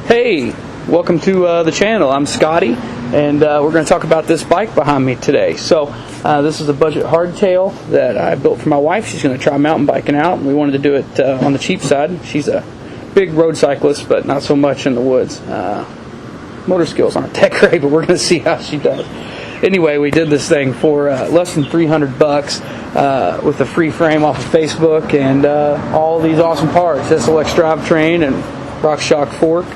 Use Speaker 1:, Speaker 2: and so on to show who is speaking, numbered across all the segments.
Speaker 1: Hey, welcome to the channel. I'm Scotty, and we're going to talk about this bike behind me today. So this is a budget hardtail that I built for my wife. She's going to try mountain biking out, and we wanted to do it on the cheap side. She's a big road cyclist, but not so much in the woods. Motor skills aren't that great, but we're going to see how she does. Anyway, we did this thing for less than $300 with a free frame off of Facebook and all these awesome parts. Selle Drivetrain and Rockshox fork.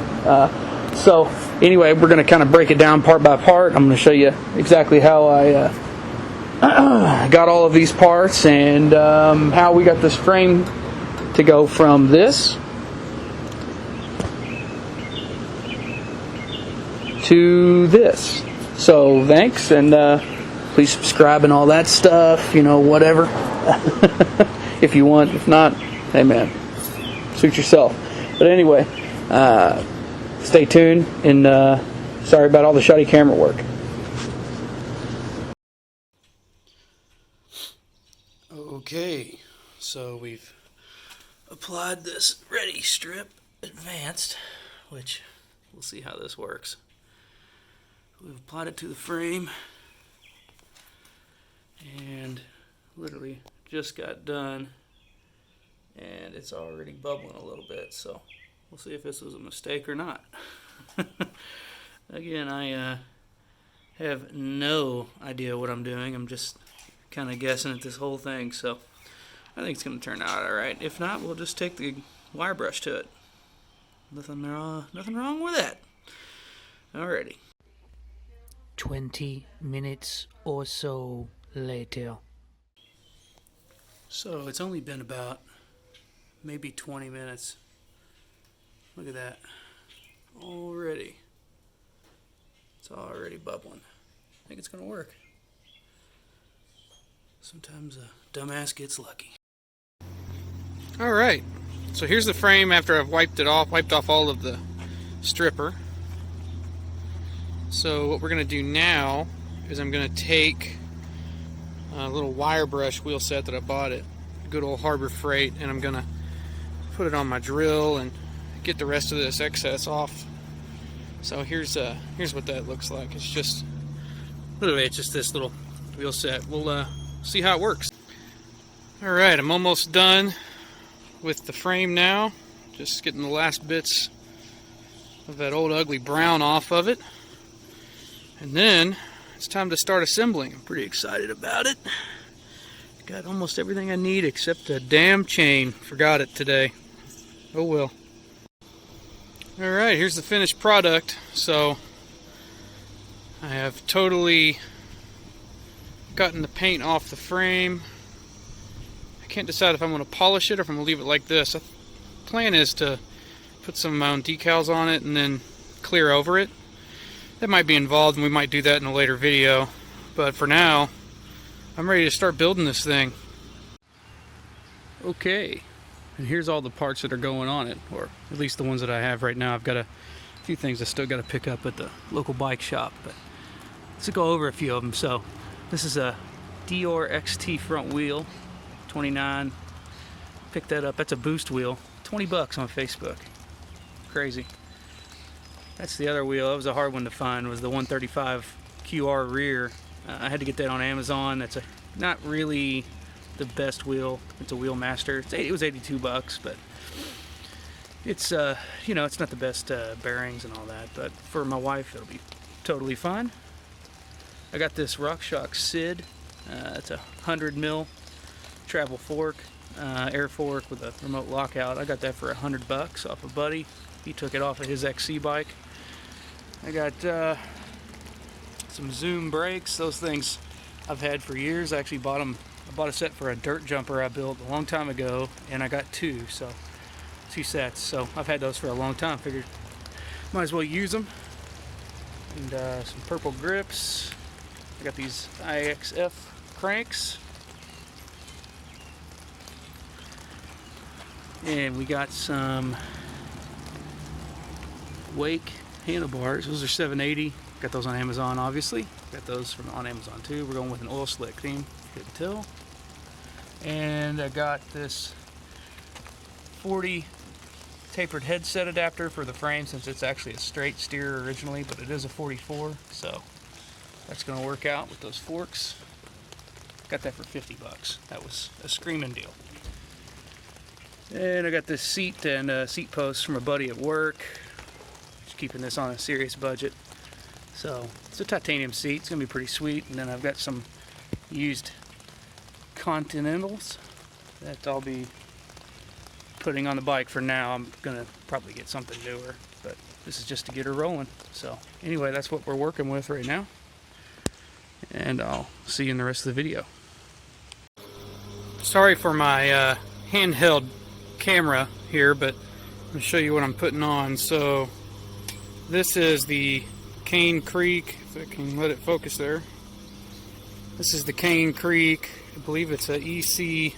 Speaker 1: So anyway, we're going to kind of break it down part by part. I'm going to show you exactly how I got all of these parts and how we got this frame to go from this to this. So thanks, and please subscribe and all that stuff, you know, whatever. If you want. If not, hey man, suit yourself. But anyway, stay tuned, and sorry about all the shoddy camera work. Okay, so we've applied this Ready Strip Advanced, which we'll see how this works. We've applied it to the frame, and literally just got done, and it's already bubbling a little bit, so we'll see if this was a mistake or not. Again, I have no idea what I'm doing. I'm just kind of guessing at this whole thing, so I think it's going to turn out alright. If not, we'll just take the wire brush to it. Nothing wrong with that. Alrighty.
Speaker 2: 20 minutes or so later.
Speaker 1: So it's only been about maybe 20 minutes. Look at that. Already. It's already bubbling. I think it's going to work. Sometimes a dumbass gets lucky. Alright. So here's the frame after I've wiped off all of the stripper. So what we're going to do now is I'm going to take a little wire brush wheel set that I bought at good old Harbor Freight, and I'm going to put it on my drill and get the rest of this excess off. So here's what that looks like. It's just literally it's just this little wheel set. We'll see how it works. Alright, I'm almost done with the frame now. Just getting the last bits of that old ugly brown off of it. And then it's time to start assembling. I'm pretty excited about it. Got almost everything I need except a damn chain. Forgot it today. Oh well. Alright, here's the finished product. So I have totally gotten the paint off the frame. I can't decide if I'm going to polish it or if I'm going to leave it like this. The plan is to put some of my own decals on it and then clear over it. That might be involved, and we might do that in a later video. But for now, I'm ready to start building this thing. Okay, and here's all the parts that are going on it, or at least the ones that I have right now. I've got a few things I still got to pick up at the local bike shop, but let's go over a few of them. So this is a Dior XT front wheel, 29. Picked that up. That's a boost wheel, 20 bucks on Facebook. Crazy. That's the other wheel. That was a hard one to find. Was the 135 QR rear. I had to get that on Amazon. That's not really the best wheel. It's a Wheel Master. It was 82 bucks, but it's you know, it's not the best bearings and all that. But for my wife, it'll be totally fine. I got this Rockshox Sid. It's a 100 mil travel fork, air fork with a remote lockout. I got that for 100 bucks off a buddy. He took it off of his XC bike. I got some Zoom brakes. Those things I've had for years. I actually bought them. I bought a set for a dirt jumper I built a long time ago, and I got two sets. So I've had those for a long time. Figured might as well use them. And some purple grips. I got these IXF cranks. And we got some Wake handlebars. Those are 780. Got those on Amazon, obviously. Got those on Amazon too. We're going with an oil slick theme. Couldn't tell. And I got this 40 tapered headset adapter for the frame, since it's actually a straight steer originally, but it is a 44, so that's going to work out with those forks. Got that for 50 bucks. That was a screaming deal. And I got this seat and seat post from a buddy at work. Just keeping this on a serious budget. So it's a titanium seat. It's going to be pretty sweet. And then I've got some used Continentals that I'll be putting on the bike for now. I'm going to probably get something newer, but this is just to get her rolling. So anyway, that's what we're working with right now. And I'll see you in the rest of the video. Sorry for my handheld camera here, but I'm going to show you what I'm putting on. So this is the Cane Creek, if I can let it focus there. This is the Cane Creek, I believe it's a EC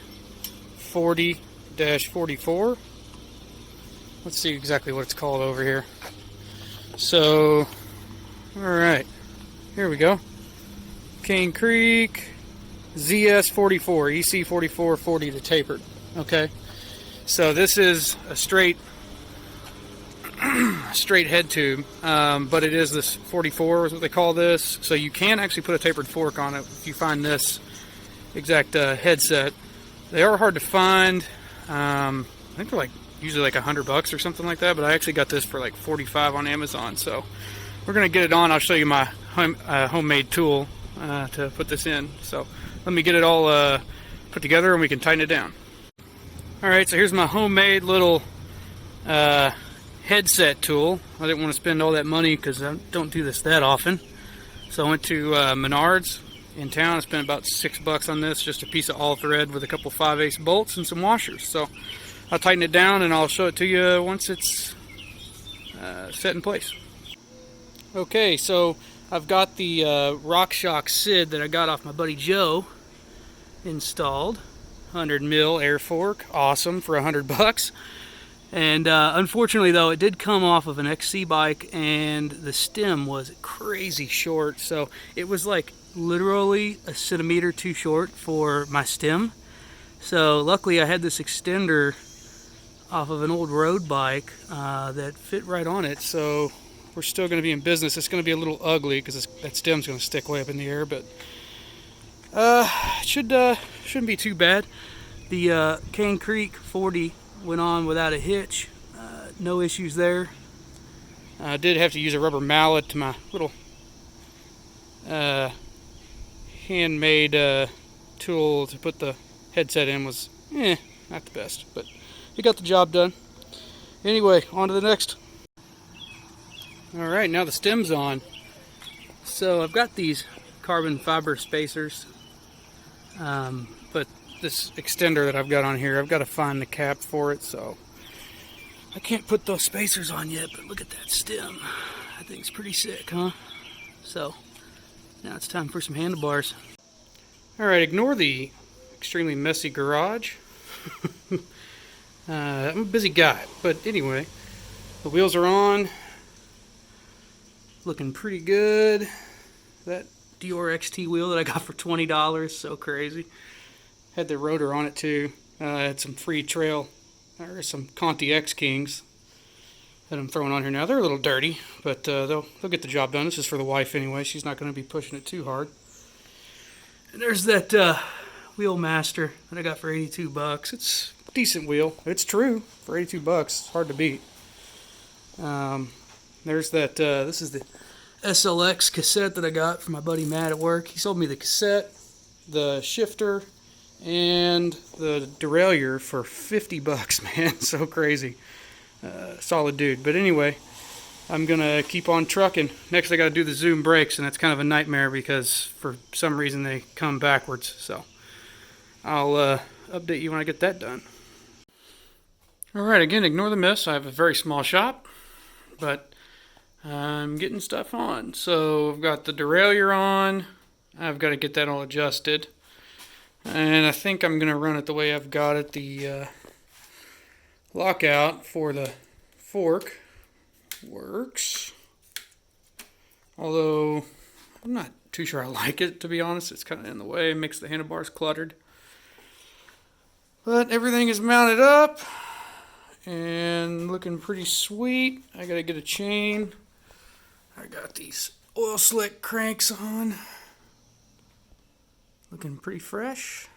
Speaker 1: 40-44. Let's see exactly what it's called over here. So, alright, here we go. Cane Creek ZS44, EC 4440 to tapered. Okay, so this is a straight head tube, but it is this 44 is what they call this. So you can actually put a tapered fork on it if you find this exact headset. They are hard to find. I think they're usually like $100 or something like that, but I actually got this for like 45 on Amazon. So we're gonna get it on. I'll show you my homemade tool to put this in. So let me get it all put together and we can tighten it down. Alright, so here's my homemade little headset tool. I didn't want to spend all that money because I don't do this that often. So I went to Menards in town. I spent about $6 on this, just a piece of all thread with a couple 5/8 bolts and some washers. So I'll tighten it down and I'll show it to you once it's set in place. Okay, so I've got the Rockshox Sid that I got off my buddy Joe installed. 100 mil air fork, awesome for $100. And unfortunately though, it did come off of an XC bike and the stem was crazy short. So it was like literally a centimeter too short for my stem. So luckily I had this extender off of an old road bike that fit right on it. So we're still going to be in business. It's going to be a little ugly because that stem's going to stick way up in the air, but shouldn't be too bad. The Cane Creek 40 went on without a hitch. No issues there. I did have to use a rubber mallet to my little handmade tool to put the headset in. Was not the best, but it got the job done. Anyway, on to the next. Alright, now the stem's on. So I've got these carbon fiber spacers, but this extender that I've got on here, I've got to find the cap for it, so I can't put those spacers on yet. But look at that stem. I think it's pretty sick, huh? So now it's time for some handlebars. Alright, ignore the extremely messy garage. I'm a busy guy, but anyway, the wheels are on. Looking pretty good. That Dior XT wheel that I got for $20, so crazy. Had the rotor on it too. Had some free trail, or some Conti XKings that I'm throwing on here now. They're a little dirty, but they'll get the job done. This is for the wife anyway. She's not going to be pushing it too hard. And there's that Wheelmaster that I got for $82. It's a decent wheel. It's true for $82. It's hard to beat. There's that. This is the SLX cassette that I got from my buddy Matt at work. He sold me the cassette, the shifter, and the derailleur for $50, man. So crazy. Solid dude. But anyway, I'm gonna keep on trucking. Next I gotta do the zoom brakes, and that's kind of a nightmare because for some reason they come backwards. So I'll update you when I get that done. Alright, again, ignore the mess. I have a very small shop, but I'm getting stuff on. So I've got the derailleur on. I've got to get that all adjusted. And I think I'm going to run it the way I've got it. The lockout for the fork works. Although I'm not too sure I like it, to be honest. It's kind of in the way. It makes the handlebars cluttered. But everything is mounted up. and looking pretty sweet. I gotta get a chain. I got these oil slick cranks on. Looking pretty fresh.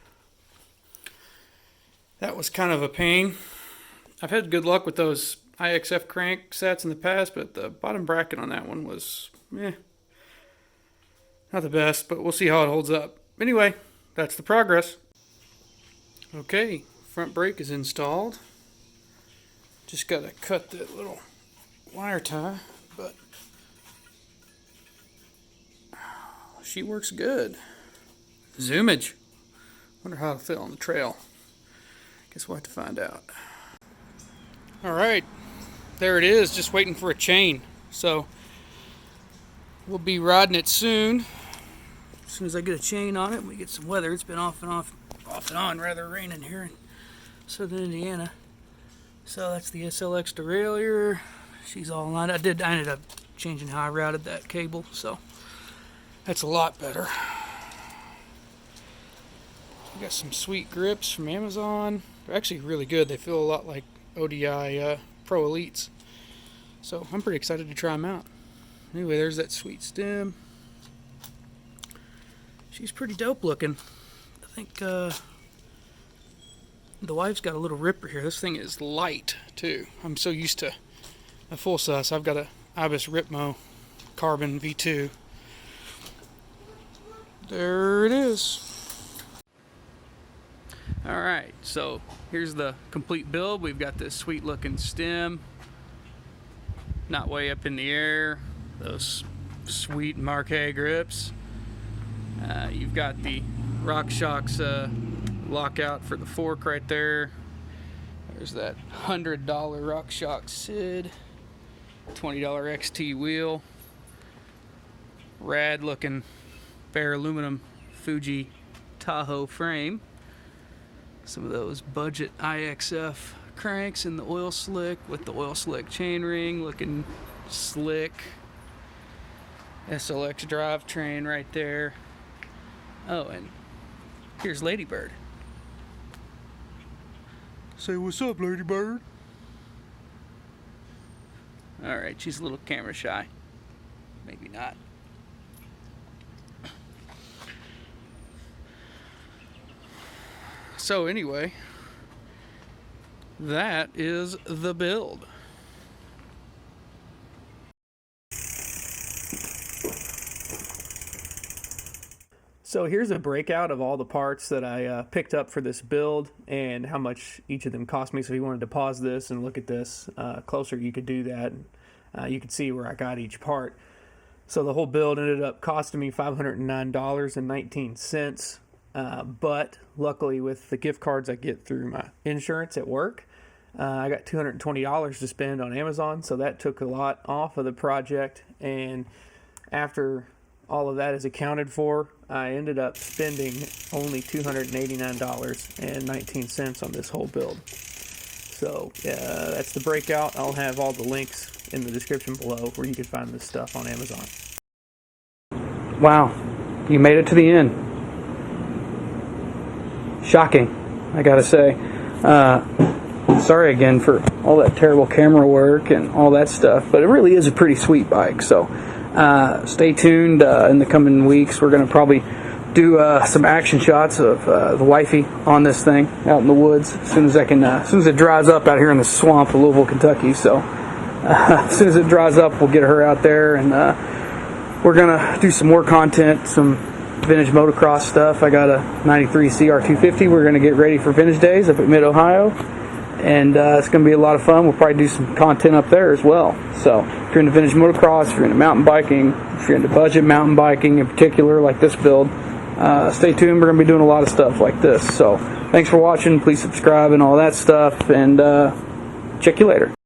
Speaker 1: That was kind of a pain. I've had good luck with those IXF crank sets in the past, but the bottom bracket on that one was not the best, but we'll see how it holds up. Anyway, that's the progress. Okay, front brake is installed. Just gotta cut that little wire tie, but she works good. Zoomage. Wonder how it'll fit on the trail. Guess we'll have to find out. Alright, there it is, just waiting for a chain. So we'll be riding it soon. As soon as I get a chain on it, we get some weather. It's been off and on, rather raining here in southern Indiana. So that's the SLX derailleur. She's all lined. I ended up changing how I routed that cable, so that's a lot better. We got some sweet grips from Amazon. They're actually really good. They feel a lot like ODI Pro Elites. So I'm pretty excited to try them out. Anyway, there's that sweet stem. She's pretty dope looking. I think the wife's got a little ripper here. This thing is light too. I'm so used to a full size. I've got a Ibis Ripmo Carbon V2. There it is. Alright, so here's the complete build. We've got this sweet looking stem, not way up in the air, those sweet Marquet grips. You've got the Rockshox lockout for the fork right there. There's that $100 Rockshox Sid, $20 XT wheel, rad looking bare aluminum Fuji Tahoe frame. Some of those budget IXF cranks in the oil slick with the oil slick chainring looking slick. SLX drivetrain right there. Oh, and here's Ladybird. Say what's up, Ladybird. Alright, she's a little camera shy. Maybe not. So anyway, that is the build. So here's a breakout of all the parts that I picked up for this build and how much each of them cost me. So if you wanted to pause this and look at this closer, you could do that. You could see where I got each part. So the whole build ended up costing me $509.19. But luckily with the gift cards I get through my insurance at work, I got $220 to spend on Amazon. So that took a lot off of the project. And after all of that is accounted for, I ended up spending only $289.19 on this whole build. So that's the breakout. I'll have all the links in the description below where you can find this stuff on Amazon. Wow, you made it to the end. Shocking, I gotta say. Sorry again for all that terrible camera work and all that stuff, but it really is a pretty sweet bike. So stay tuned in the coming weeks. We're gonna probably do some action shots of the wifey on this thing out in the woods as soon as I can. As soon as it dries up out here in the swamp of Louisville, Kentucky. So as soon as it dries up, we'll get her out there, and we're gonna do some more content, some vintage motocross stuff. I got a 93 CR250. We're gonna get ready for Vintage Days up at Mid-Ohio, and it's gonna be a lot of fun. We'll probably do some content up there as well. So if you're into vintage motocross, if you're into mountain biking, if you're into budget mountain biking in particular, like this build, stay tuned. We're gonna be doing a lot of stuff like this. So thanks for watching. Please subscribe and all that stuff, and check you later.